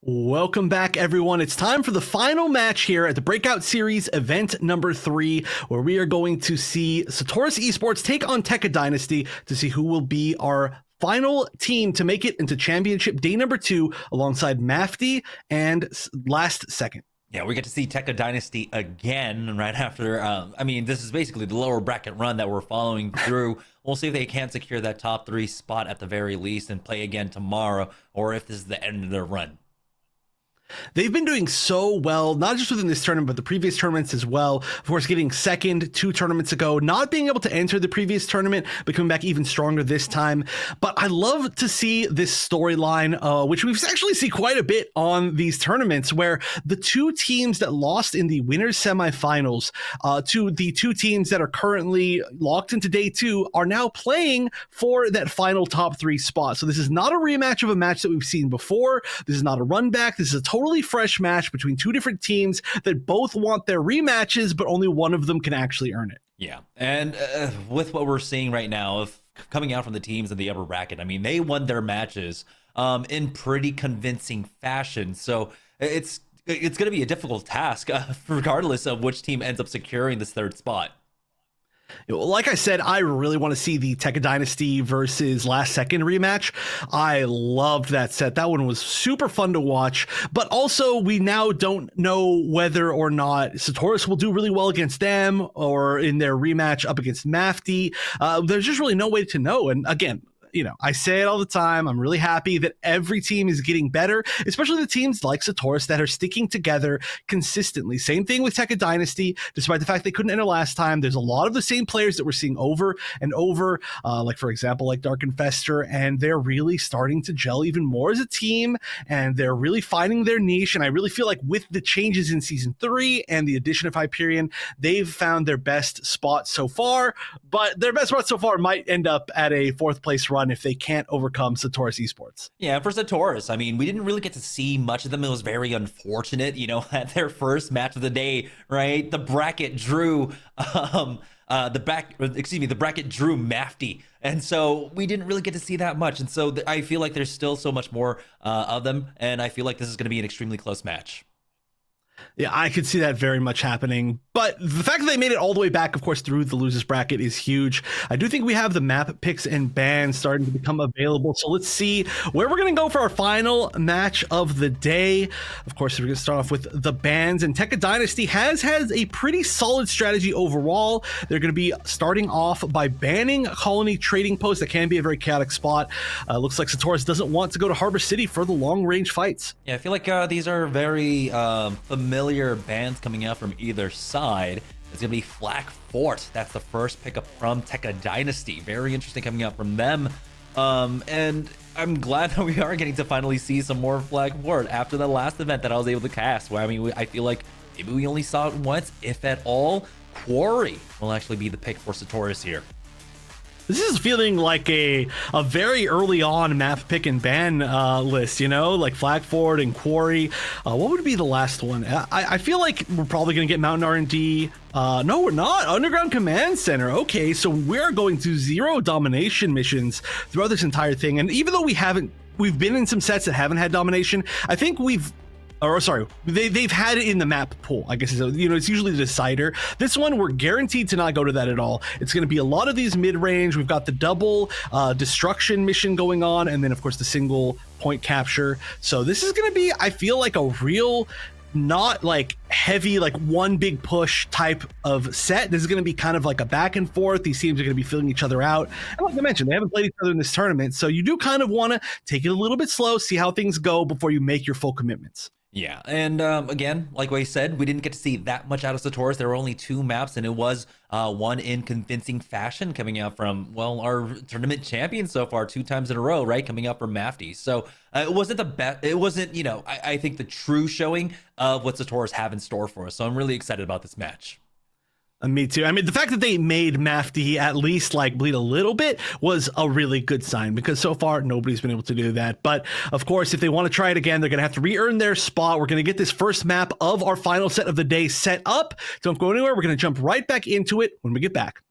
Welcome back, everyone. It's time for the final match here at the Breakout Series Event number 3, where we are going to see Sotoras Esports take on Tekka Dynasty to see who will be our final team to make it into championship day number 2 alongside Mafty and Last Second. Yeah, we get to see Tekka Dynasty again right after, this is basically the lower bracket run that we're following through. We'll see if they can secure that top 3 spot at the very least and play again tomorrow, or if this is the end of their run. They've been doing so well, not just within this tournament, but the previous tournaments as well. Of course, getting second 2 tournaments ago, not being able to enter the previous tournament, but coming back even stronger this time. But I love to see this storyline, which we've actually seen quite a bit on these tournaments, where the 2 teams that lost in the winners semifinals to the 2 teams that are currently locked into day 2 are now playing for that final top 3 spot. So this is not a rematch of a match that we've seen before. This is not a run back. This is a totally fresh match between 2 different teams that both want their rematches, but only one of them can actually earn it. Yeah, and with what we're seeing right now, of coming out from the teams in the upper bracket, I mean, they won their matches in pretty convincing fashion. So it's going to be a difficult task, regardless of which team ends up securing this 3rd spot. Like I said, I really want to see the Tekka Dynasty versus Last Second rematch. I loved that set. That one was super fun to watch. But also, we now don't know whether or not Sotoras will do really well against them or in their rematch up against Mafty. There's just really no way to know. And again, I say it all the time. I'm really happy that every team is getting better, especially the teams like Sotoras that are sticking together consistently. Same thing with Tekka Dynasty, despite the fact they couldn't enter last time. There's a lot of the same players that we're seeing over and over, like, for example, like Dark and Fester, and they're really starting to gel even more as a team, and they're really finding their niche. And I really feel like with the changes in Season 3 and the addition of Hyperion, they've found their best spot so far, but their best spot so far might end up at a 4th place run if they can't overcome Sotoras Esports. Yeah, for Sotoras, I mean, we didn't really get to see much of them. It was very unfortunate, at their first match of the day, right? The bracket drew the bracket drew Mafty, and so we didn't really get to see that much. And so I feel like there's still so much more of them, and I feel like this is going to be an extremely close match. Yeah, I could see that very much happening. But the fact that they made it all the way back, of course, through the losers bracket is huge. I do think we have the map picks and bans starting to become available. So let's see where we're going to go for our final match of the day. Of course, we're going to start off with the bans. And Tekka Dynasty has a pretty solid strategy overall. They're going to be starting off by banning colony trading posts. That can be a very chaotic spot. Looks like Sotoras doesn't want to go to Harbor City for the long-range fights. Yeah, I feel like these are very familiar bans coming out from either side. It's gonna be Flak Fort. That's the first pickup from Tekka Dynasty. Very interesting coming out from them. And I'm glad that we are getting to finally see some more Flak Fort after the last event that I was able to cast, where I feel like maybe we only saw it once, if at all. Quarry will actually be the pick for Sotoras here. This is feeling like a very early on map pick and ban list, like Flag Ford and Quarry. What would be the last one? I feel like we're probably going to get Mountain R&D. No, we're not. Underground Command Center. Okay, so we're going to 0 domination missions throughout this entire thing. And even though we've been in some sets that haven't had domination, I think they've had it in the map pool, I guess. It's usually the decider. This one, we're guaranteed to not go to that at all. It's going to be a lot of these mid-range. We've got the double destruction mission going on, and then, of course, the single point capture. So this is going to be, I feel like, a real, not like heavy, like one big push type of set. This is going to be kind of like a back and forth. These teams are going to be filling each other out. And like I mentioned, they haven't played each other in this tournament. So you do kind of want to take it a little bit slow, see how things go before you make your full commitments. Yeah, and again, like we said, we didn't get to see that much out of Sotoras. There were only 2 maps, and it was one in convincing fashion coming out from, well, our tournament champion so far 2 times in a row, right? Coming out from Mafty. So it wasn't the best. It wasn't, I think the true showing of what Sotoras have in store for us. So I'm really excited about this match. Me too. I mean, the fact that they made Mafty at least like bleed a little bit was a really good sign, because so far nobody's been able to do that. But of course, if they want to try it again, they're going to have to re-earn their spot. We're going to get this first map of our final set of the day set up. Don't go anywhere. We're going to jump right back into it when we get back.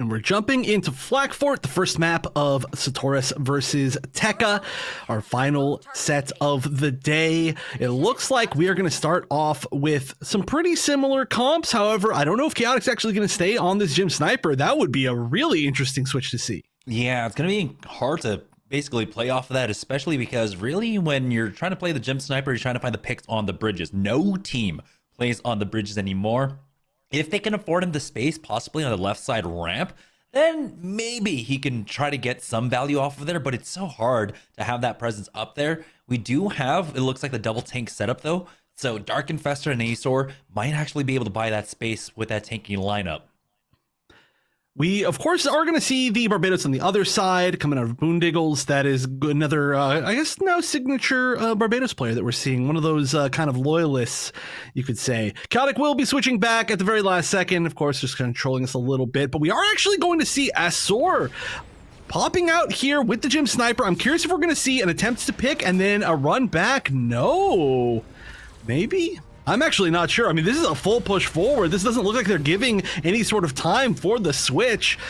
And we're jumping into Flag Fort, the first map of Sotoras versus Tekka, our final set of the day. It looks like we are going to start off with some pretty similar comps. However, I don't know if Chaotic's actually going to stay on this Gym Sniper. That would be a really interesting switch to see. Yeah, it's going to be hard to basically play off of that, especially because really when you're trying to play the Gym Sniper, you're trying to find the picks on the bridges. No team plays on the bridges anymore. If they can afford him the space, possibly on the left side ramp, then maybe he can try to get some value off of there, but it's so hard to have that presence up there. We do have, it looks like the double tank setup though, so Dark Infestor and Azor might actually be able to buy that space with that tanking lineup. We, of course, are going to see the Barbados on the other side coming out of Boondiggles. That is another, I guess, now signature Barbados player that we're seeing. One of those kind of loyalists, you could say. Chaotic will be switching back at the very last second. Of course, just controlling us a little bit. But we are actually going to see Azor popping out here with the Gym Sniper. I'm curious if we're going to see an attempt to pick and then a run back. No. Maybe? I'm actually not sure. I mean, this is a full push forward. This doesn't look like they're giving any sort of time for the switch.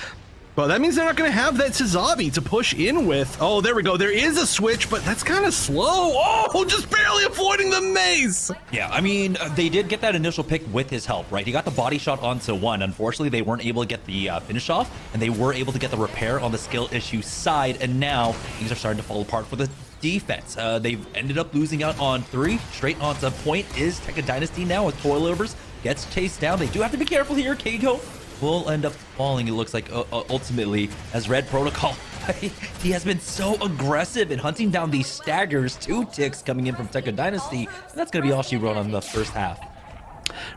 But that means they're not going to have that Suzabi to push in with. Oh, there we go. There is a switch, but that's kind of slow. Oh, just barely avoiding the mace. Yeah, I mean, they did get that initial pick with his help, right? He got the body shot onto one. Unfortunately, they weren't able to get the finish off, and they were able to get the repair on the skill issue side, and now things are starting to fall apart for the defense. They've ended up losing out on 3 straight onto point. Is Tekka Dynasty now with coilovers, gets chased down. They do have to be careful here. Keiko will end up falling, it looks like, ultimately, as Red Protocol. He has been so aggressive in hunting down these staggers. 2 ticks coming in from Tekka Dynasty, and that's going to be all she wrote on the first half.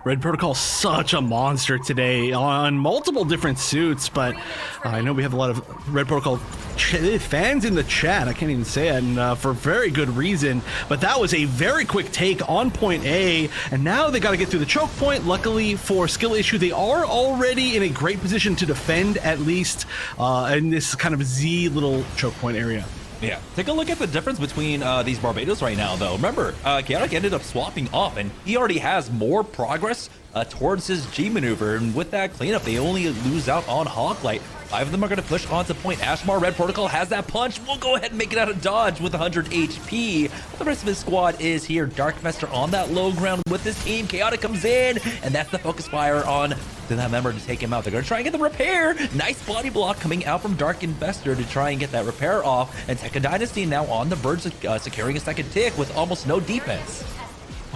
Red Protocol, such a monster today on multiple different suits, but I know we have a lot of Red Protocol fans in the chat. I can't even say it, and for very good reason. But that was a very quick take on point A, and now they got to get through the choke point. Luckily for skill issue, they are already in a great position to defend, at least in this kind of Z little choke point area. Yeah, take a look at the difference between these Barbados right now, though. Remember, Chaotic ended up swapping off, and he already has more progress towards his G maneuver, and with that cleanup, they only lose out on Hawklight. 5 of them are going to push onto point. Ashmar, Red Protocol has that punch. We'll go ahead and make it out of dodge with 100 HP. But the rest of his squad is here. Dark Fester on that low ground with his team. Chaotic comes in, and that's the focus fire on that member to take him out. They're going to try and get the repair. Nice body block coming out from Dark Investor to try and get that repair off. And Tekka Dynasty now on the verge of securing a second tick with almost no defense.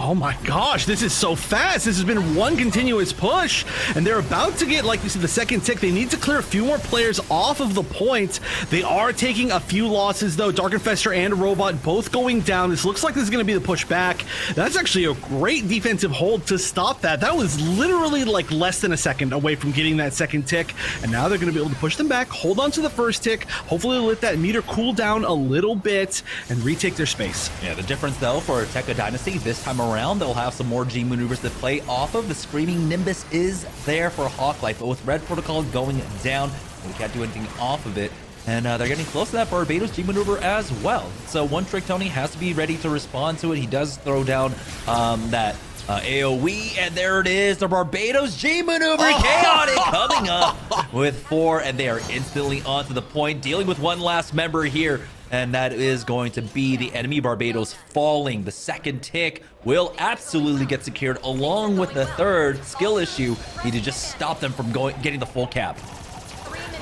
Oh my gosh, this is so fast. This has been one continuous push, and they're about to get, like we said, the second tick. They need to clear a few more players off of the point. They are taking a few losses, though. Dark Infestor and Robot both going down. This looks like this is going to be the push back. That's actually a great defensive hold to stop that. That was literally like less than a second away from getting that second tick, and now they're going to be able to push them back, hold on to the first tick, hopefully let that meter cool down a little bit, and retake their space. Yeah, the difference, though, for Tekka Dynasty this time around, they'll have some more G maneuvers to play off of. The Screaming Nimbus is there for Hawklight, but with Red Protocol going down, we can't do anything off of it. And they're getting close to that Barbados G maneuver as well. So One Trick Tony has to be ready to respond to it. He does throw down that AoE, and there it is, the Barbados G maneuver. Chaotic coming up with 4, and they are instantly onto the point, dealing with one last member here. And that is going to be the enemy Barbados falling. The second tick will absolutely get secured along with the third skill issue. Need to just stop them from getting the full cap.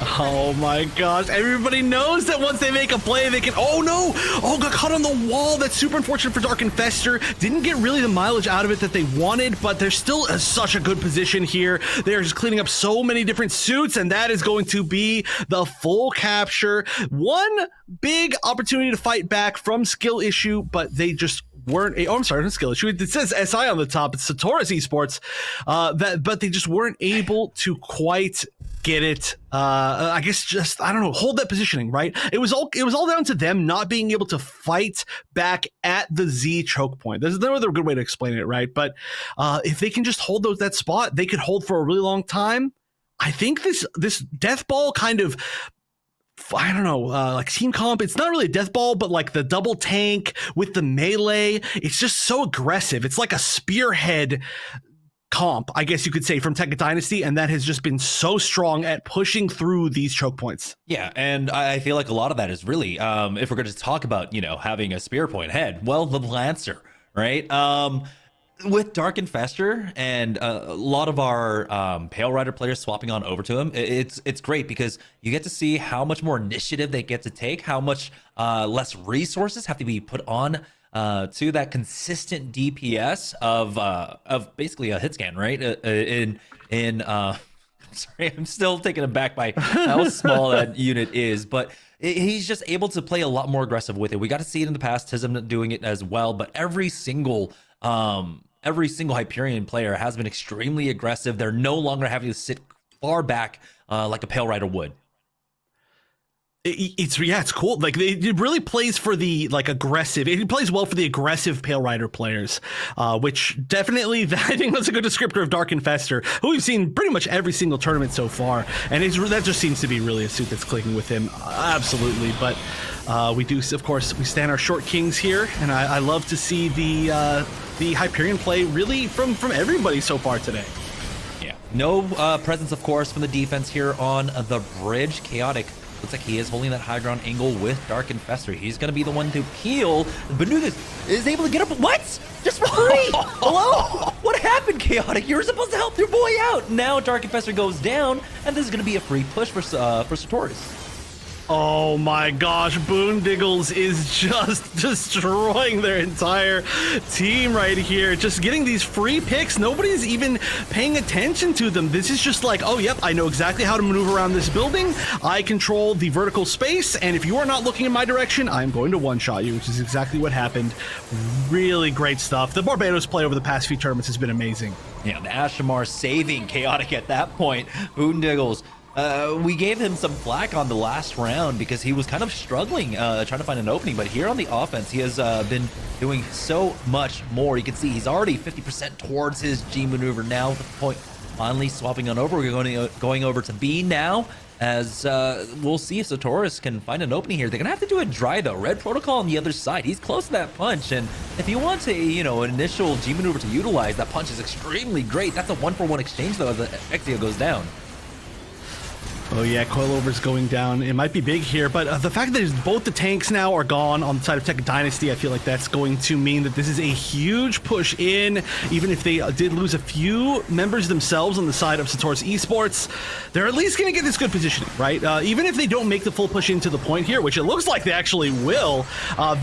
Oh my gosh, everybody knows that once they make a play, they can, oh no, oh, got caught on the wall. That's super unfortunate for Dark Infestor. Didn't get really the mileage out of it that they wanted, but they're still in such a good position here. They're just cleaning up so many different suits, and that is going to be the full capture. One big opportunity to fight back from skill issue, but they just weren't, oh, I'm sorry, not skill issue. It says SI on the top. It's Sotoras Esports, but they just weren't able to quite get it. I guess just, I don't know, hold that positioning, right? It was all down to them not being able to fight back at the Z choke point. There's no other good way to explain it, right? But if they can just hold that spot, they could hold for a really long time. I think this death ball kind of, I don't know, like team comp, it's not really a death ball, but like the double tank with the melee, it's just so aggressive. It's like a spearhead comp, I guess you could say, from Tekka Dynasty, and that has just been so strong at pushing through these choke points. Yeah, and I feel like a lot of that is really, if we're going to talk about, having a spear point head, well, the Lancer, right? With Dark Infestor and a lot of our Pale Rider players swapping on over to him, it's great because you get to see how much more initiative they get to take, how much less resources have to be put on to that consistent DPS of basically a hit scan, right? I'm sorry, I'm still taken aback by how small that unit is, but he's just able to play a lot more aggressive with it. We got to see it in the past, Tism doing it as well, but every single Hyperion player has been extremely aggressive. They're no longer having to sit far back like a Pale Rider would. It's cool. Like it really plays for the aggressive. It plays well for the aggressive Pale Rider players, which definitely I think that's a good descriptor of Dark Infestor, who we've seen pretty much every single tournament so far, and that just seems to be really a suit that's clicking with him. Absolutely, but we do, of course, we stand our short kings here, and I love to see the Hyperion play really from everybody so far today. Yeah, no presence, of course, from the defense here on the bridge. Chaotic looks like he is holding that high ground angle with Dark Infestor. He's going to be the one to peel. Benutez is able to get up. What? Just for free? Hello? What happened, Chaotic? You were supposed to help your boy out. Now Dark Infestor goes down, and this is going to be a free push for Sotoras. Oh my gosh, Boondiggles is just destroying their entire team right here. Just getting these free picks. Nobody's even paying attention to them. This is just like, oh, yep, I know exactly how to maneuver around this building. I control the vertical space, and if you are not looking in my direction, I'm going to one-shot you, which is exactly what happened. Really great stuff. The Barbados play over the past few tournaments has been amazing. Yeah, the Ashamar saving Chaotic at that point. Boondiggles. We gave him some flack on the last round because he was kind of struggling trying to find an opening, but here on the offense he has been doing so much more. You can see he's already 50% towards his G maneuver now. The point finally swapping on over. We're going over to B now, as we'll see if Sotoras can find an opening here. They're gonna have to do it dry though. Red Protocol on the other side, he's close to that punch, and if you want to, an initial G maneuver to utilize, that punch is extremely great. That's a 1-for-1 exchange though as the Exio goes down. Oh yeah, Coilover's going down. It might be big here, but the fact that both the tanks now are gone on the side of Tekka Dynasty, I feel like that's going to mean that this is a huge push in. Even if they did lose a few members themselves on the side of Sotoras Esports, they're at least going to get this good positioning, right? Even if they don't make the full push into the point here, which it looks like they actually will,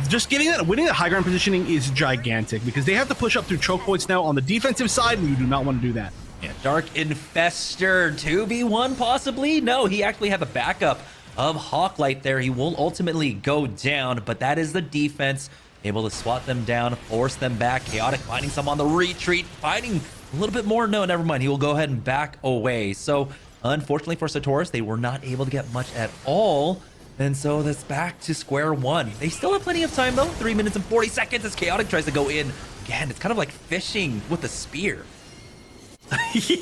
just winning that high ground positioning is gigantic because they have to push up through choke points now on the defensive side, and you do not want to do that. Yeah, Dark Infestor 2v1 possibly? No, he actually had the backup of Hawklight there. He will ultimately go down, but that is the defense. Able to swat them down, force them back. Chaotic finding some on the retreat, fighting a little bit more. No, never mind. He will go ahead and back away. So unfortunately for Sotoras, they were not able to get much at all. And so that's back to square one. They still have plenty of time though. 3 minutes and 40 seconds as Chaotic tries to go in. Again, it's kind of like fishing with a spear. Yeah,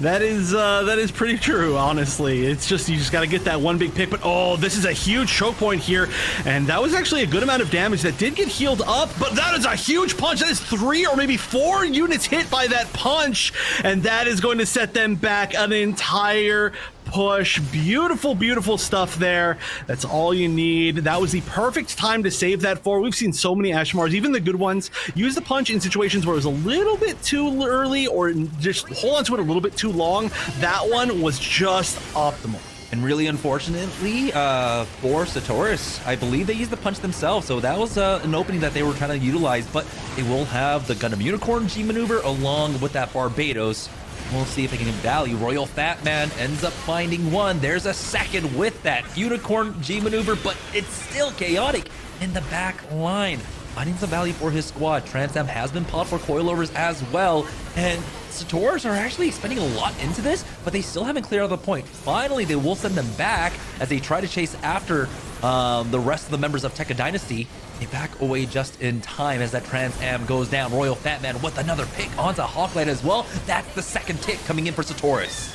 that is pretty true, honestly. It's just, you just got to get that one big pick, but oh, this is a huge choke point here, and that was actually a good amount of damage that did get healed up, but that is a huge punch. That is 3 or maybe 4 units hit by that punch, and that is going to set them back an entire push. Beautiful, beautiful stuff there. That's all you need. That was the perfect time to save that for. We've seen so many Ashmars, even the good ones, use the punch in situations where it was a little bit too early or just hold on to it a little bit too long. That one was just optimal. And really unfortunately for Sotoras, I believe they used the punch themselves, so that was an opening that they were trying to utilize, but they will have the Gundam Unicorn G maneuver along with that Barbados. We'll see if they can get value. Royal Fat Man ends up finding one. There's a second with that Unicorn G maneuver, but it's still Chaotic in the back line. Finding some value for his squad. Trans Am has been popped for coilovers as well. And Sotoras are actually spending a lot into this, but they still haven't cleared out the point. Finally, they will send them back as they try to chase after the rest of the members of Tekka Dynasty. They back away just in time as that Trans Am goes down. Royal Fat Man with another pick onto Hawklight as well. That's the second tick coming in for Sotoras.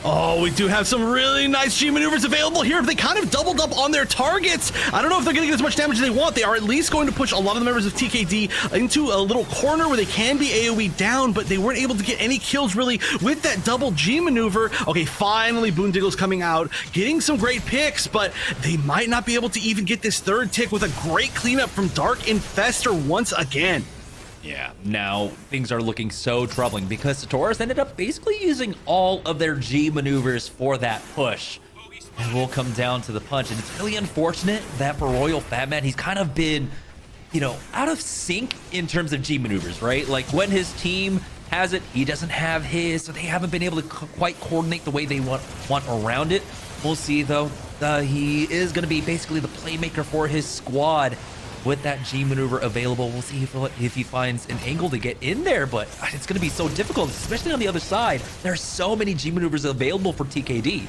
Oh, we do have some really nice G maneuvers available here. If they kind of doubled up on their targets, I don't know if they're going to get as much damage as they want. They are at least going to push a lot of the members of TKD into a little corner where they can be AoE down, but they weren't able to get any kills really with that double G maneuver. Okay, finally Boondiggle's coming out, getting some great picks, but they might not be able to even get this third tick with a great cleanup from Dark Infestor once again. Yeah, now things are looking so troubling because Sotoras ended up basically using all of their G maneuvers for that push. And we'll come down to the punch, and it's really unfortunate that for Royal Fatman, he's kind of been, you know, out of sync in terms of G maneuvers, right? Like when his team has it, he doesn't have his, so they haven't been able to quite coordinate the way they want around it. We'll see though. He is going to be basically the playmaker for his squad with that G maneuver available. We'll see if he finds an angle to get in there, but it's going to be so difficult, especially on the other side. There are so many G maneuvers available for TKD.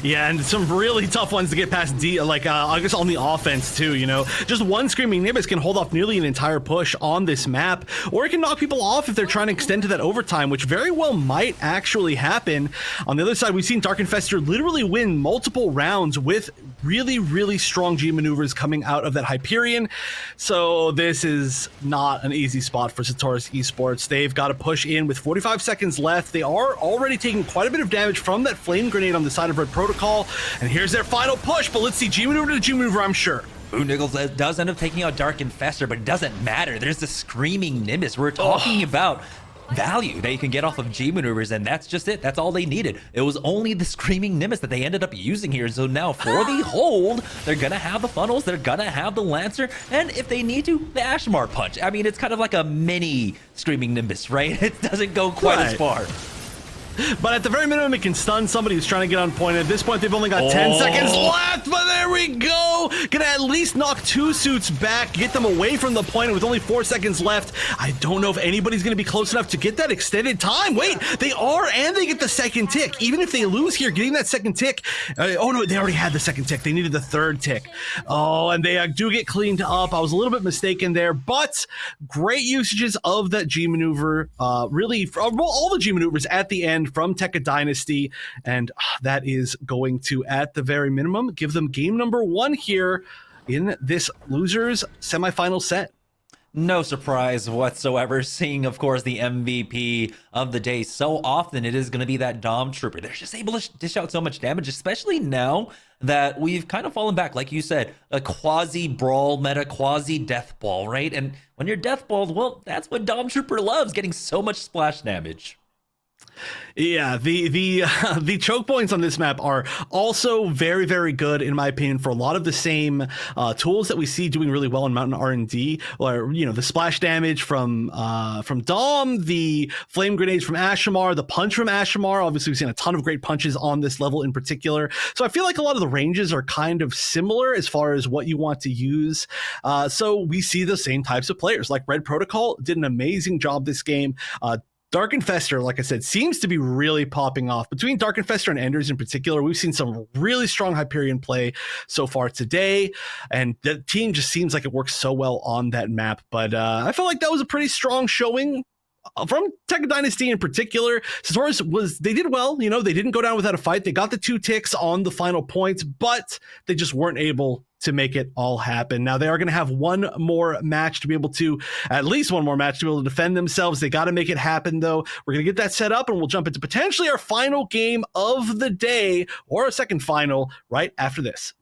Yeah, and some really tough ones to get past D, like I guess on the offense too, you know. Just one Screaming Nimbus can hold off nearly an entire push on this map, or it can knock people off if they're trying to extend to that overtime, which very well might actually happen. On the other side, we've seen Dark Infestor literally win multiple rounds with really strong G maneuvers coming out of that Hyperion. So this is not an easy spot for Sotoras Esports. They've got to push in with 45 seconds left. They are already taking quite a bit of damage from that flame grenade on the side of Red Protocol, and here's their final push, but let's see G maneuver to G maneuver, I'm sure. Boondiggles does end up taking out Dark Infestor, but it doesn't matter. There's the Screaming Nimbus. We're talking about value that you can get off of G maneuvers, and that's just it. That's all they needed. It was only the Screaming Nimbus that they ended up using here. So now for the hold, they're gonna have the funnels, they're gonna have the Lancer, and if they need to, the Ashmar punch. I mean, it's kind of like a mini Screaming Nimbus, right? It doesn't go quite as far. But at the very minimum, it can stun somebody who's trying to get on point. At this point, they've only got 10 seconds left, but there we go. Gonna at least knock two suits back, get them away from the point with only 4 seconds left. I don't know if anybody's gonna be close enough to get that extended time. Wait, they are, and they get the second tick. Even if they lose here, getting that second tick. Oh no, they already had the second tick. They needed the third tick. Oh, and they do get cleaned up. I was a little bit mistaken there, but great usages of that G maneuver. Really, all the G maneuvers at the end from Tekka Dynasty, and that is going to, at the very minimum, give them game number 1 here in this losers semifinal set. No surprise whatsoever, seeing, of course, the MVP of the day. So often it is going to be that Dom Trooper. They're just able to dish out so much damage, especially now that we've kind of fallen back, like you said, a quasi-brawl meta, quasi-death ball, right? And when you're death balled, well, that's what Dom Trooper loves, getting so much splash damage. Yeah, the choke points on this map are also very good in my opinion for a lot of the same tools that we see doing really well in Mountain R&D, or you know, the splash damage from Dom, the flame grenades from Ashamar, the punch from Ashamar. Obviously, we've seen a ton of great punches on this level in particular. So I feel like a lot of the ranges are kind of similar as far as what you want to use. So we see the same types of players. Like Red Protocol did an amazing job this game. Dark Infestor, like I said, seems to be really popping off. Between Dark Infestor and Enders in particular, we've seen some really strong Hyperion play so far today, and the team just seems like it works so well on that map. But I felt like that was a pretty strong showing from Tekka Dynasty in particular. Sotoras they did well, you know, they didn't go down without a fight. They got the 2 ticks on the final points, but they just weren't able to make it all happen. Now they are going to have one more match to be able to, at least one more match to be able to defend themselves. They got to make it happen though. We're going to get that set up and we'll jump into potentially our final game of the day, or a second final, right after this.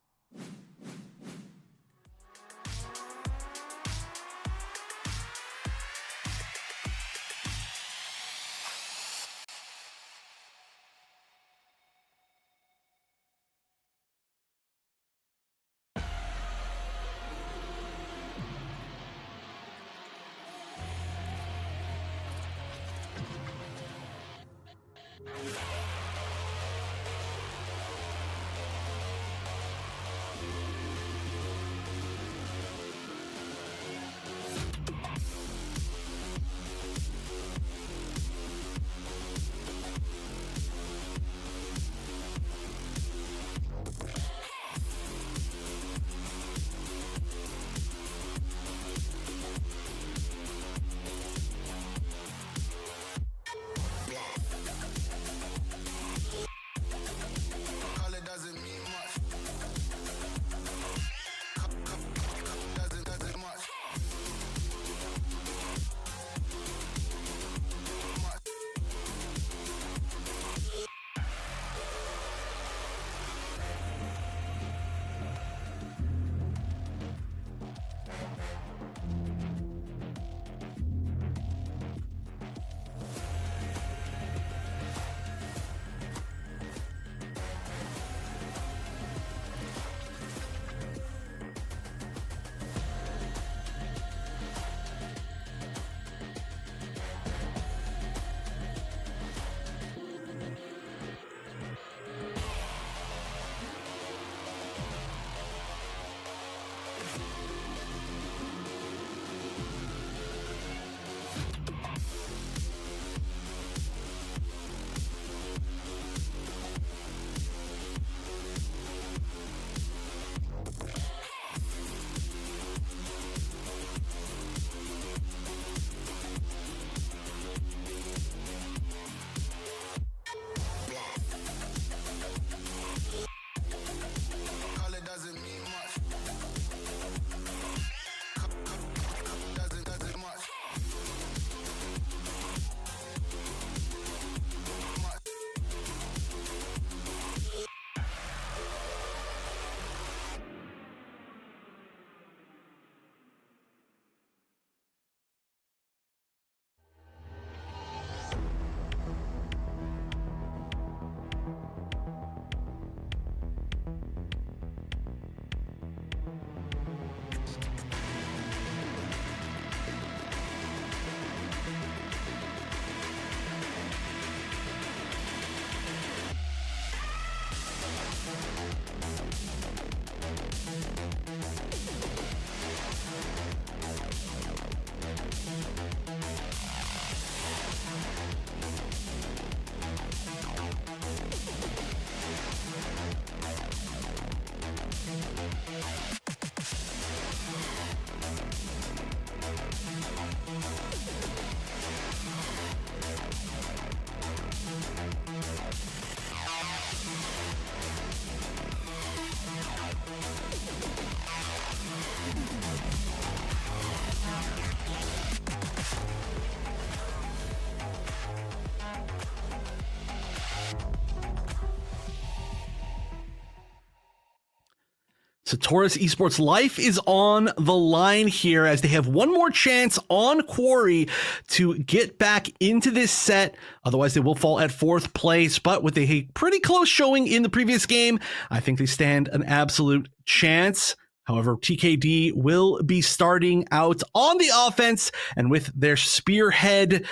Sotoras Esports life is on the line here as they have one more chance on Quarry to get back into this set. Otherwise, they will fall at 4th place. But with a pretty close showing in the previous game, I think they stand an absolute chance. However, TKD will be starting out on the offense, and with their spearhead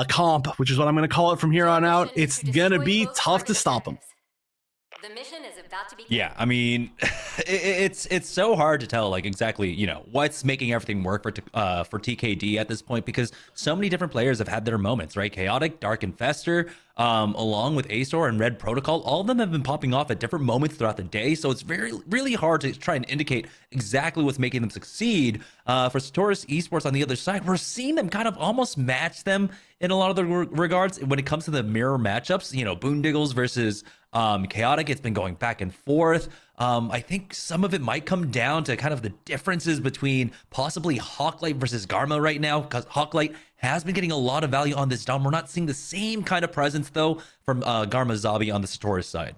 comp, which is what I'm going to call it from here on out, it's going to be tough to stop them. The mission is about to begin. Yeah, I mean, it's so hard to tell, like, exactly, you know, what's making everything work for TKD at this point, because so many different players have had their moments, right? Chaotic, Dark, and Fester, along with Azor and Red Protocol, all of them have been popping off at different moments throughout the day, so it's really hard to try and indicate exactly what's making them succeed. For Sotoras Esports on the other side, we're seeing them kind of almost match them in a lot of the regards when it comes to the mirror matchups. You know, Boondiggles versus Chaotic, it's been going back and forth. I think some of it might come down to kind of the differences between possibly Hawklight versus Garma right now, because Hawklight has been getting a lot of value on this Dom. We're not seeing the same kind of presence, though, from Garma Zabi on the Sotoras side.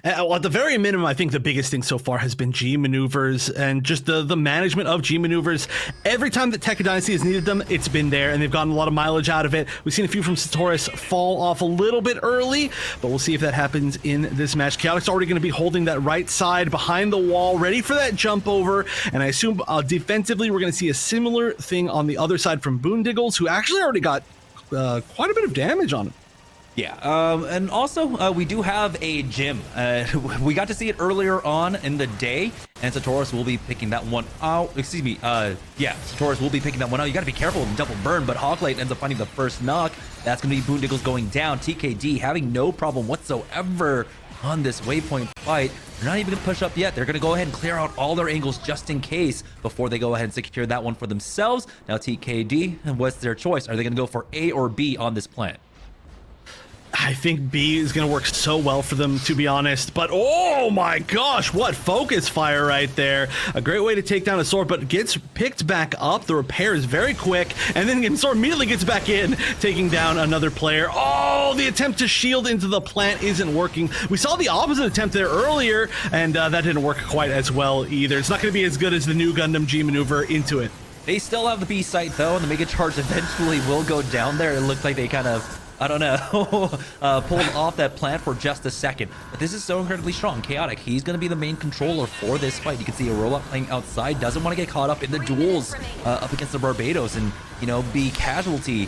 Well, at the very minimum, I think the biggest thing so far has been G maneuvers and just the management of G maneuvers. Every time that Tekka Dynasty has needed them, it's been there, and they've gotten a lot of mileage out of it. We've seen a few from Sotoras fall off a little bit early, but we'll see if that happens in this match. Chaotic's already going to be holding that right side behind the wall, ready for that jump over, and I assume defensively we're going to see a similar thing on the other side from Boondiggles, who actually already got quite a bit of damage on him. Yeah, and also we do have a gym. We got to see it earlier on in the day, and Sotoras will be picking that one out. Excuse me, yeah, Sotoras will be picking that one out. You got to be careful with double burn, but Hawklight ends up finding the first knock. That's going to be Boondiggles going down. TKD having no problem whatsoever on this waypoint fight. They're not even going to push up yet. They're going to go ahead and clear out all their angles just in case before they go ahead and secure that one for themselves. Now TKD, what's their choice? Are they going to go for A or B on this plant? I think B is going to work so well for them, to be honest. But oh my gosh, what focus fire right there. A great way to take down a sword, but gets picked back up. The repair is very quick, and then sword immediately gets back in, taking down another player. Oh, the attempt to shield into the plant isn't working. We saw the opposite attempt there earlier, and that didn't work quite as well either. It's not going to be as good as the new Gundam G maneuver into it. They still have the B site, though, and the Mega Charge eventually will go down there. It looked like they kind of, I don't know, pulled off that plant for just a second. But this is so incredibly strong. Chaotic, he's going to be the main controller for this fight. You can see a Rollup playing outside, doesn't want to get caught up in the duels up against the Barbados and, you know, be casualty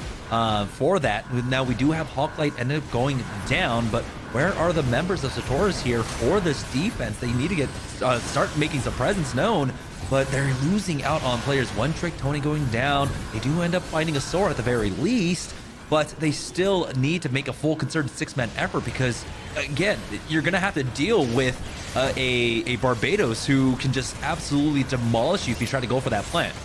for that. Now, we do have Hawklight end up going down, but where are the members of Sotoras here for this defense? They need to get start making some presence known, but they're losing out on players. One Trick Tony going down. They do end up finding a Sora at the very least, but they still need to make a full concerted 6-man effort because, again, you're going to have to deal with a Barbados who can just absolutely demolish you if you try to go for that plant.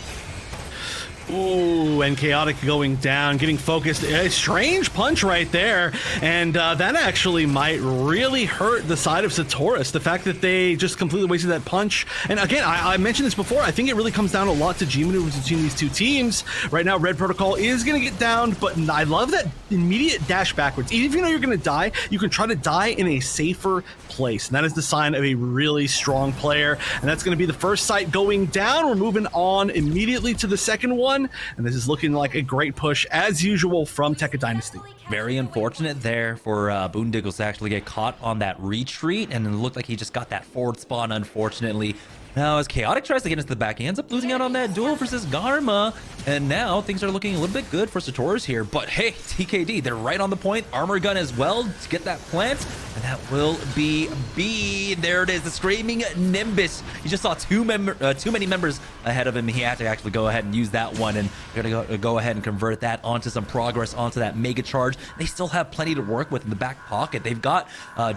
Ooh, and Chaotic going down, getting focused. A strange punch right there, and that actually might really hurt the side of Sotoras. The fact that they just completely wasted that punch. And again, I mentioned this before, I think it really comes down a lot to G maneuvers between these two teams. Right now, Red Protocol is going to get down, but I love that immediate dash backwards. Even if you know you're going to die, you can try to die in a safer place. And that is the sign of a really strong player. And that's going to be the first site going down. We're moving on immediately to the second one. And this is looking like a great push, as usual, from Tekka Dynasty. Very unfortunate there for Boondiggles to actually get caught on that retreat, and it looked like he just got that forward spawn, unfortunately. Now, as Chaotic tries to get into the back, he ends up losing out on that duel versus Garma, and now things are looking a little bit good for Sotoras here. But hey, TKD, they're right on the point. Armor gun as well to get that plant, and that will be B. There it is, the Screaming Nimbus. He just saw too many members ahead of him. He had to actually go ahead and use that one, and we're gonna go ahead and convert that onto some progress onto that Mega Charge. They still have plenty to work with in the back pocket. They've got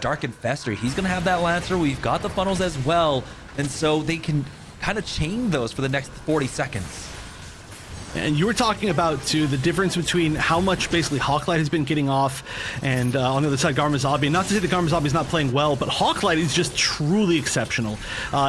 Dark and Fester. He's gonna have that Lancer. We've got the funnels as well. And so they can kind of chain those for the next 40 seconds. And you were talking about, too, the difference between how much basically Hawklight has been getting off and on the other side, Garmazabi. Not to say that Garmazabi is not playing well, but Hawklight is just truly exceptional.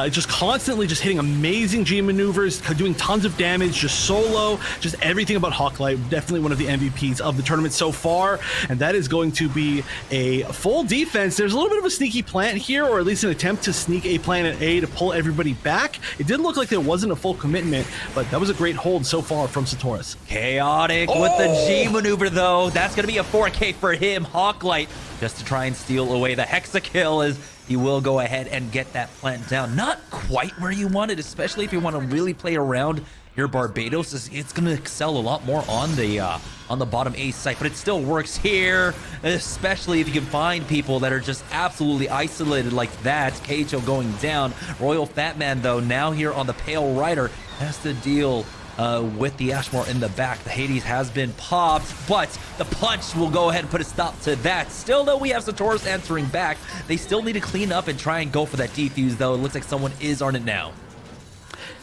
Just constantly just hitting amazing G maneuvers, doing tons of damage, just solo, just everything about Hawklight. Definitely one of the MVPs of the tournament so far, and that is going to be a full defense. There's a little bit of a sneaky plant here, or at least an attempt to sneak a plant at A to pull everybody back. It did look like there wasn't a full commitment, but that was a great hold so far from Sotoras. Chaotic with the G maneuver, though. That's going to be a 4K for him. Hawklight just to try and steal away the hexa kill, as he will go ahead and get that plant down. Not quite where you want it, especially if you want to really play around your Barbados. It's going to excel a lot more on the bottom A site, but it still works here, especially if you can find people that are just absolutely isolated like that. KHO going down. Royal Fatman, though, now here on the Pale Rider, has to deal with the Ashmore in the back. The Hades has been popped, but the punch will go ahead and put a stop to that. Still, though, we have Sotoras answering back. They still need to clean up and try and go for that defuse, though. It looks like someone is on it now.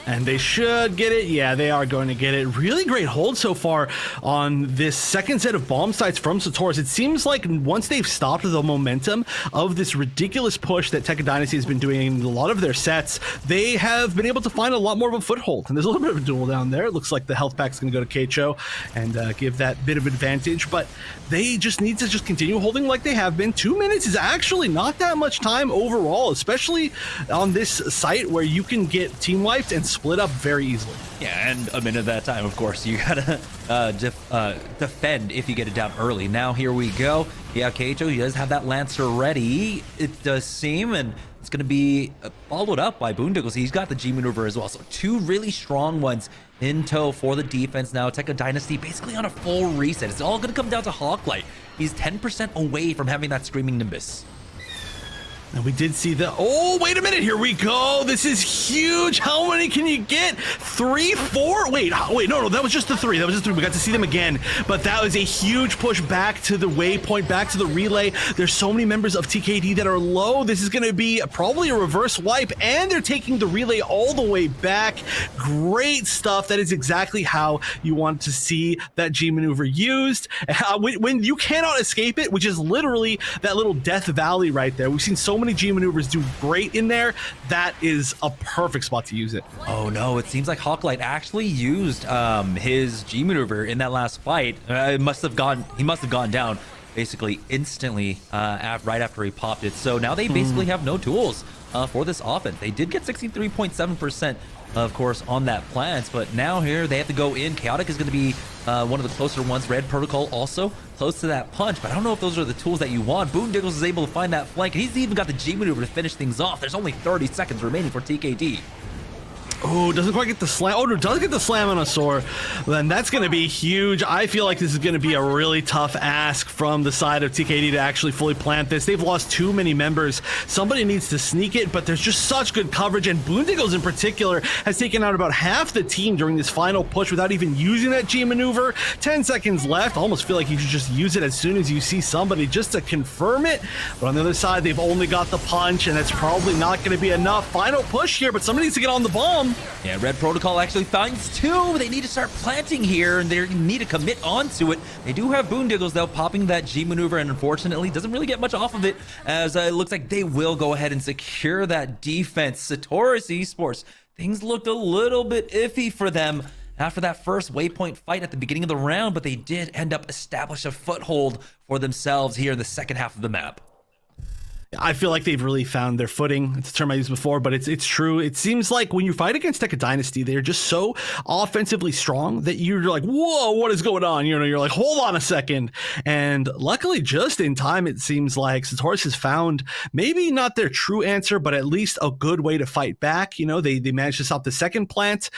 And they should get it. Yeah, they are going to get it. Really great hold so far on this second set of bomb sites from Sotoras. It seems like once they've stopped the momentum of this ridiculous push that Tekka Dynasty has been doing in a lot of their sets, they have been able to find a lot more of a foothold. And there's a little bit of a duel down there. It looks like the health pack is going to go to KHO and give that bit of advantage. But they just need to just continue holding like they have been. 2 minutes is actually not that much time overall, especially on this site where you can get team wiped and split up very easily. Yeah, and a minute of that time, of course. You gotta defend if you get it down early. Now here we go. Yeah, KHO, he does have that Lancer ready, it does seem, and it's going to be followed up by Boondoggles. He's got the G maneuver as well. So 2 really strong ones in tow for the defense now. Tekka Dynasty basically on a full reset. It's all going to come down to Hawklight. He's 10% away from having that Screaming Nimbus. And we did see the, oh, wait a minute, here we go. This is huge. How many can you get? 3, 4? Wait, no, that was just the 3. That was just 3. We got to see them again. But that was a huge push back to the waypoint, back to the relay. There's so many members of TKD that are low. This is going to be probably a reverse wipe, and they're taking the relay all the way back. Great stuff. That is exactly how you want to see that G maneuver used. When you cannot escape it, which is literally that little Death Valley right there. We've seen so many G maneuvers do great in there. That is a perfect spot to use it. Oh no, it seems like Hawklight actually used his G maneuver in that last fight. He must have gone down basically instantly right after he popped it. So now they basically have no tools for this offense. They did get 63.7%, of course, on that plant, but now here they have to go in. Chaotic is going to be one of the closer ones. Red Protocol also close to that punch, but I don't know if those are the tools that you want. Boondoggles is able to find that flank, and he's even got the G maneuver to finish things off. There's only 30 seconds remaining for TKD. Oh, doesn't quite get the slam. Oh, no, does get the slam on a Soar. Then that's going to be huge. I feel like this is going to be a really tough ask from the side of TKD to actually fully plant this. They've lost too many members. Somebody needs to sneak it, but there's just such good coverage, and Boondoggles in particular has taken out about half the team during this final push without even using that G maneuver. 10 seconds left. I almost feel like you should just use it as soon as you see somebody just to confirm it. But on the other side, they've only got the punch, and that's probably not going to be enough. Final push here, but somebody needs to get on the bomb. Yeah, Red Protocol actually finds 2. They need to start planting here, and they need to commit onto it. They do have Boondoggles, though, popping that G maneuver, and unfortunately doesn't really get much off of it, as it looks like they will go ahead and secure that defense. Sotoras Esports, things looked a little bit iffy for them after that first waypoint fight at the beginning of the round, but they did end up establishing a foothold for themselves here in the second half of the map. I feel like they've really found their footing. It's a term I used before, but it's true. It seems like when you fight against Tekka Dynasty, they're just so offensively strong that you're like, whoa, what is going on? You know, you're like, hold on a second. And luckily, just in time, it seems like Sotoras has found maybe not their true answer, but at least a good way to fight back. You know, they managed to stop the second plant.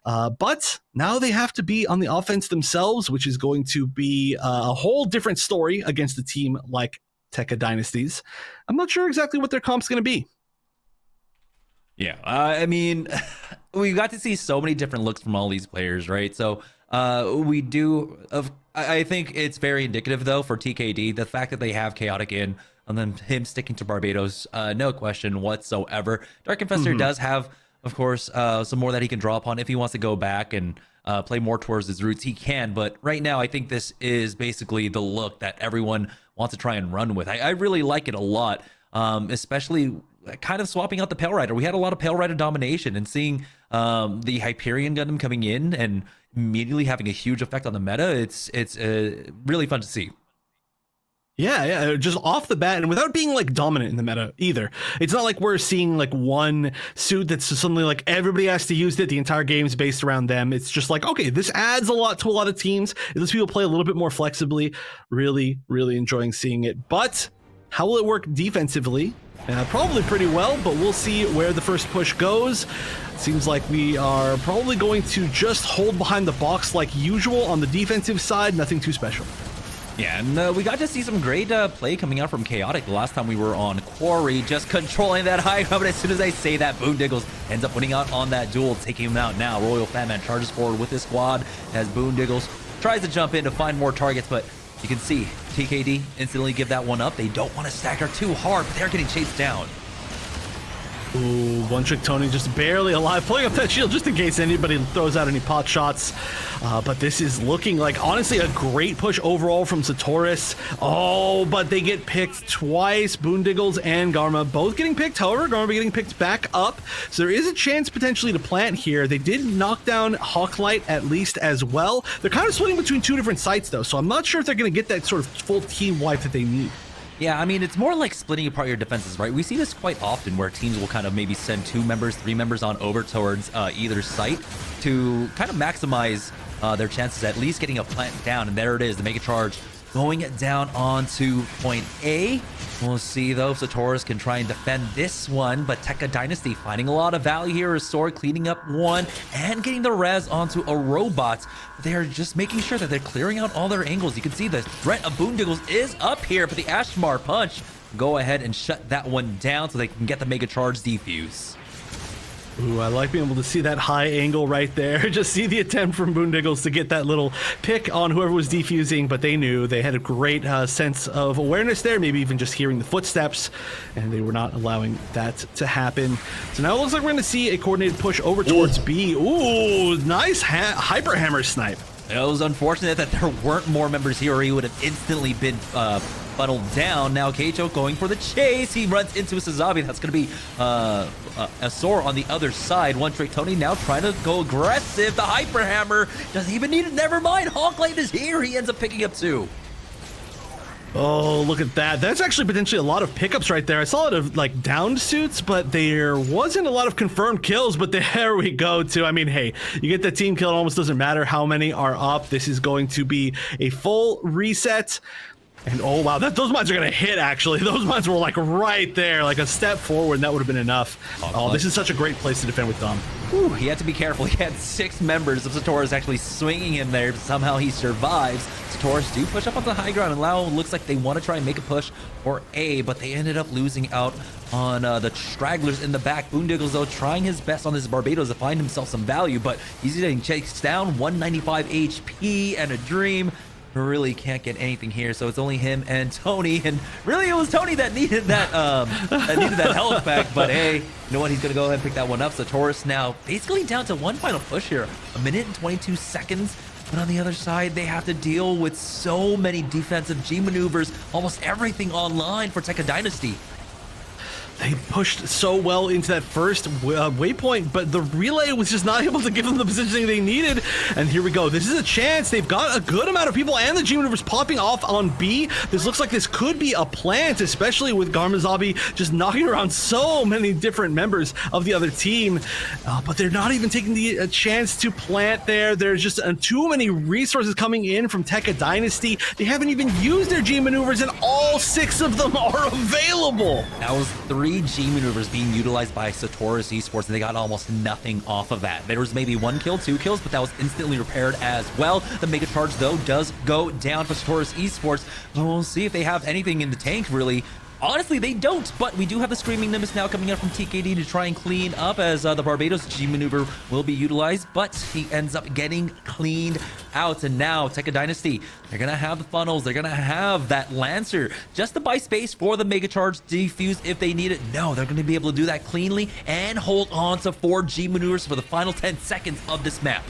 But now they have to be on the offense themselves, which is going to be a whole different story against a team like Tekka Dynasties. I'm not sure exactly what their comp's going to be. Yeah, I mean, we got to see so many different looks from all these players, right? So we do. I think it's very indicative, though, for TKD, the fact that they have Chaotic in, and then him sticking to Barbados, no question whatsoever. Dark Confessor does have of course, some more that he can draw upon if he wants to go back and play more towards his roots. He can, but right now I think this is basically the look that everyone wants to try and run with. I really like it a lot, especially kind of swapping out the Pale Rider. We had a lot of Pale Rider domination, and seeing the Hyperion Gundam coming in and immediately having a huge effect on the meta, it's really fun to see. Yeah, just off the bat, and without being like dominant in the meta either. It's not like we're seeing like one suit that's suddenly like everybody has to use it. The entire game's based around them. It's just like, okay, this adds a lot to a lot of teams. It lets people play a little bit more flexibly. Really, really enjoying seeing it. But how will it work defensively? Probably pretty well, but we'll see where the first push goes. Seems like we are probably going to just hold behind the box like usual on the defensive side. Nothing too special. Yeah, and we got to see some great play coming out from Chaotic the last time we were on Quarry, just controlling that high ground. But as soon as I say that, Boondiggles ends up winning out on that duel, taking him out now. Royal Fatman charges forward with his squad as Boondiggles tries to jump in to find more targets, but you can see TKD instantly give that one up. They don't want to stagger too hard, but they're getting chased down. Ooh, One Trick Tony just barely alive, pulling up that shield just in case anybody throws out any pot shots. But this is looking like, honestly, a great push overall from Sotoras. Oh, but they get picked twice. Boondiggles and Garma both getting picked. However, Garma getting picked back up. So there is a chance potentially to plant here. They did knock down Hawklight at least as well. They're kind of splitting between two different sites, though, so I'm not sure if they're going to get that sort of full team wipe that they need. Yeah, I mean, it's more like splitting apart your defenses, right? We see this quite often where teams will kind of maybe send 2 members, 3 members on over towards either site to kind of maximize their chances at least getting a plant down. And there it is, the Mega Charge going down onto point A. We'll see, though, if Sotoras can try and defend this one, but Tekka Dynasty finding a lot of value here. A sword cleaning up one and getting the res onto a robot. They're just making sure that they're clearing out all their angles. You can see the threat of Boondiggles is up here, but the Ashmar punch go ahead and shut that one down so they can get the Mega Charge defuse. Ooh, I like being able to see that high angle right there. Just see the attempt from Boondiggles to get that little pick on whoever was defusing, but they knew. They had a great sense of awareness there, maybe even just hearing the footsteps, and they were not allowing that to happen. So now it looks like we're going to see a coordinated push over towards B. Ooh, nice hyper hammer snipe. It was unfortunate that there weren't more members here, or he would have instantly been funneled down. Now Keicho going for the chase. He runs into a Suzabi. That's going to be a Sora on the other side. One Trick Tony now trying to go aggressive. The Hyper Hammer doesn't even need it. Never mind. Hawklight is here. He ends up picking up 2. Oh, look at that. That's actually potentially a lot of pickups right there. I saw a lot of like downed suits, but there wasn't a lot of confirmed kills, but there we go too. I mean, hey, you get the team kill. It almost doesn't matter how many are up. This is going to be a full reset. And oh wow, those mines are gonna hit actually. Those mines were like right there, like a step forward, and that would have been enough. Oh, this is such a great place to defend with Dom. Whew, he had to be careful. He had 6 members of Sotoras actually swinging him there. Somehow he survives. Sotoras do push up on the high ground, and now looks like they want to try and make a push for A, but they ended up losing out on the stragglers in the back. Boondiggles, though, trying his best on this Barbados to find himself some value, but he's getting chased down. 195 HP and a dream. Really can't get anything here, so it's only him and Tony, and really it was Tony that needed that health back. But hey, you know what, he's gonna go ahead and pick that one up. So Taurus now basically down to one final push here, 1 minute and 22 seconds. But on the other side, they have to deal with so many defensive G maneuvers, almost everything online for Tekka Dynasty. They pushed so well into that first waypoint, but the relay was just not able to give them the positioning they needed. And here we go. This is a chance. They've got a good amount of people, and the G maneuvers popping off on B. This looks like this could be a plant, especially with Garmazabi just knocking around so many different members of the other team. But they're not even taking the chance to plant there. There's just too many resources coming in from Tekka Dynasty. They haven't even used their G maneuvers, and all 6 of them are available. That was 3 G maneuvers being utilized by Sotoras Esports, and they got almost nothing off of that. There was maybe 1 kill, 2 kills, but that was instantly repaired as well. The Mega Charge, though, does go down for Sotoras Esports. We'll see if they have anything in the tank, really, Honestly, they don't, but we do have the Screaming Nimbus now coming out from TKD to try and clean up as the Barbados G maneuver will be utilized, but he ends up getting cleaned out. And now Tekka Dynasty, they're going to have the funnels, they're going to have that Lancer just to buy space for the Mega Charge defuse if they need it. No, they're going to be able to do that cleanly and hold on to 4 G maneuvers for the final 10 seconds of this map.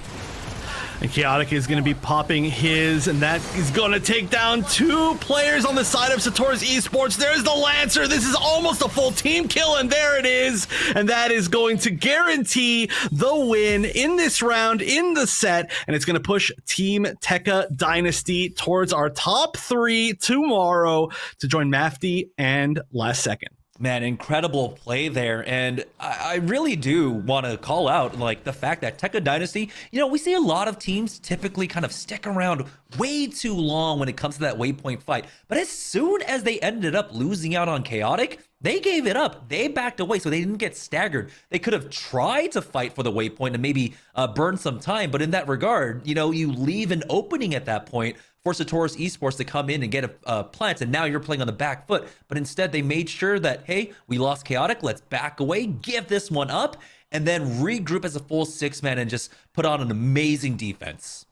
And Chaotic is going to be popping his, and that is going to take down 2 players on the side of Sotoras Esports. There's the Lancer. This is almost a full team kill, and there it is. And that is going to guarantee the win in this round, in the set, and it's going to push Team Tekka Dynasty towards our top 3 tomorrow to join Mafty and Last Second. Man, incredible play there, and I really do want to call out like the fact that Tekka Dynasty, you know, we see a lot of teams typically kind of stick around way too long when it comes to that waypoint fight, but as soon as they ended up losing out on Chaotic, they gave it up. They backed away, so they didn't get staggered. They could have tried to fight for the waypoint and maybe burn some time, but in that regard, you know, you leave an opening at that point for Sotoras Esports to come in and get a plant, and now you're playing on the back foot. But instead, they made sure that, hey, we lost Chaotic, let's back away, give this one up, and then regroup as a full 6-man and just put on an amazing defense.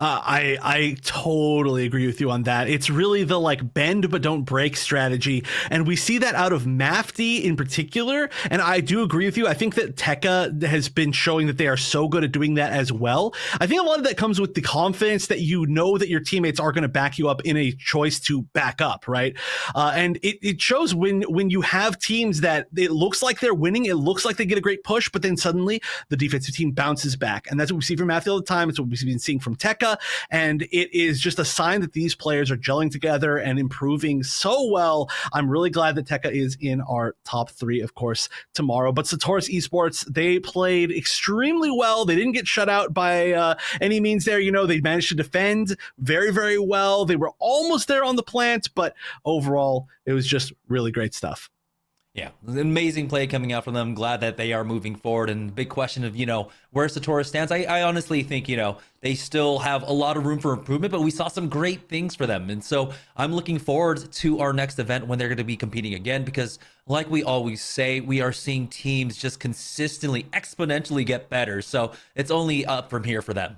I totally agree with you on that. It's really the like bend but don't break strategy, and we see that out of Mafty in particular. And I do agree with you. I think that Tekka has been showing that they are so good at doing that as well. I think a lot of that comes with the confidence that you know that your teammates are going to back you up in a choice to back up, right? And it shows when you have teams that it looks like they're winning, it looks like they get a great push, but then suddenly the defensive team bounces back, and that's what we see from Mafty all the time. It's what we've been seeing from Tekka. And it is just a sign that these players are gelling together and improving so well. I'm really glad that Tekka is in our top 3, of course, tomorrow. But Sotoras Esports, they played extremely well. They didn't get shut out by any means there. You know, they managed to defend very, very well. They were almost there on the plant, but overall, it was just really great stuff. Yeah, an amazing play coming out from them. Glad that they are moving forward. And big question of, you know, where Sotoras stands. I honestly think, you know, they still have a lot of room for improvement, but we saw some great things for them. And so I'm looking forward to our next event when they're going to be competing again, because like we always say, we are seeing teams just consistently, exponentially get better. So it's only up from here for them.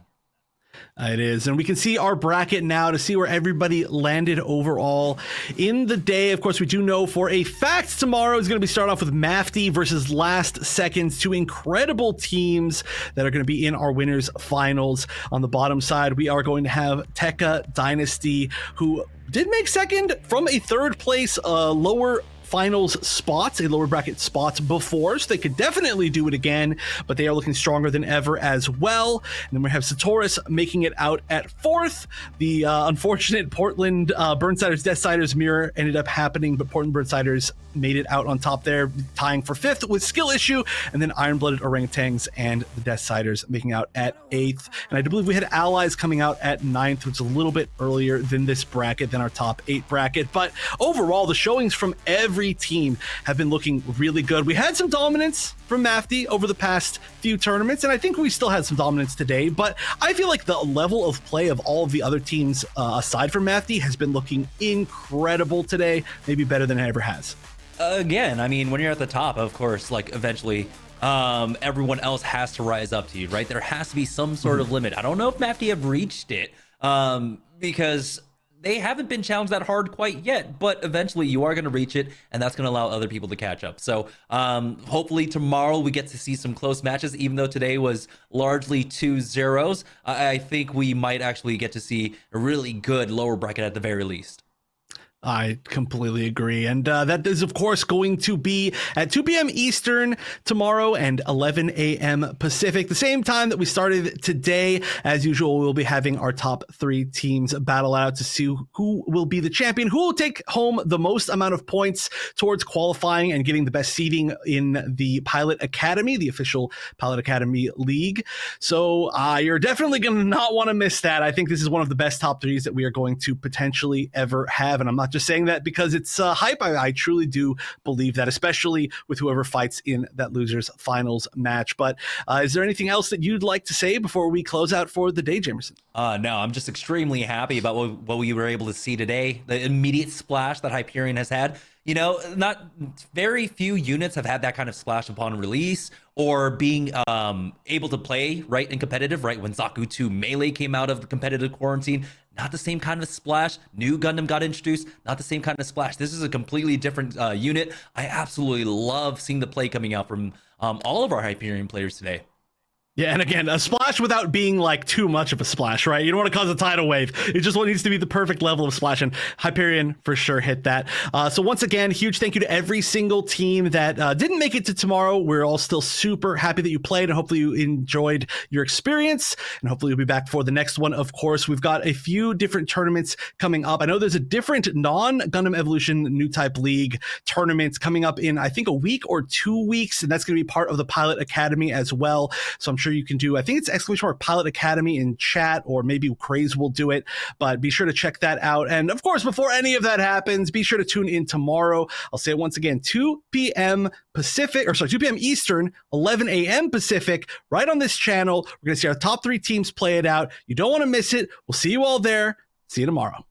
It is, and we can see our bracket now to see where everybody landed overall in the day. Of course, we do know for a fact tomorrow is going to be start off with Mafty versus Last Seconds, 2 incredible teams that are going to be in our winners finals. On the bottom side, we are going to have Tekka Dynasty, who did make second from a 3rd place lower finals spots, a lower bracket spots before, so they could definitely do it again, but they are looking stronger than ever as well. And then we have Sotoras making it out at 4th. The unfortunate Portland Burnsiders Deathsiders mirror ended up happening, but Portland Burnsiders made it out on top there, tying for 5th with Skill Issue, and then Iron-Blooded Orangutans and the Deathsiders making out at 8th. And I do believe we had Allies coming out at 9th, which is a little bit earlier than this bracket, than our top 8 bracket. But overall, the showings from every team have been looking really good. We had some dominance from Mafty over the past few tournaments, and I think we still had some dominance today, but I feel like the level of play of all of the other teams aside from Mafty has been looking incredible today, maybe better than it ever has. Again, I mean, when you're at the top, of course, like eventually everyone else has to rise up to you, right? There has to be some sort of limit. I don't know if Mafty have reached it because they haven't been challenged that hard quite yet, but eventually you are going to reach it, and that's going to allow other people to catch up. So hopefully tomorrow we get to see some close matches, even though today was largely 2-0s. I think we might actually get to see a really good lower bracket at the very least. I completely agree. And that is, of course, going to be at 2 p.m. Eastern tomorrow and 11 a.m. Pacific, the same time that we started today. As usual, we'll be having our top 3 teams battle out to see who will be the champion, who will take home the most amount of points towards qualifying and getting the best seeding in the Pilot Academy, the official Pilot Academy League. So you're definitely going to not want to miss that. I think this is one of the best top 3s that we are going to potentially ever have. And I'm not just saying that because it's hype. I truly do believe that, especially with whoever fights in that losers finals match. But is there anything else that you'd like to say before we close out for the day, Jamerson? No, I'm just extremely happy about what we were able to see today. The immediate splash that Hyperion has had. You know, not very few units have had that kind of splash upon release or being able to play right in competitive, right? When Zaku 2 Melee came out of the competitive quarantine, not the same kind of splash. New Gundam got introduced, not the same kind of splash. This is a completely different unit. I absolutely love seeing the play coming out from all of our Hyperion players today. Yeah, and again, a splash without being like too much of a splash, right? You don't want to cause a tidal wave. It just needs to be the perfect level of splash, and Hyperion for sure hit that. So once again, huge thank you to every single team that didn't make it to tomorrow. We're all still super happy that you played, and hopefully you enjoyed your experience, and hopefully you'll be back for the next one. Of course, we've got a few different tournaments coming up. I know there's a different non-Gundam Evolution New Type League tournament coming up in, I think, a week or 2 weeks, and that's going to be part of the Pilot Academy as well. So I'm sure you can do, I think it's ! Pilot Academy in chat, or maybe Craze will do it, but be sure to check that out. And of course, before any of that happens, be sure to tune in tomorrow. I'll say it once again, 2 p.m. Pacific, or sorry, 2 p.m. Eastern, 11 a.m. Pacific, right on this channel. We're going to see our top 3 teams play it out. You don't want to miss it. We'll see you all there. See you tomorrow.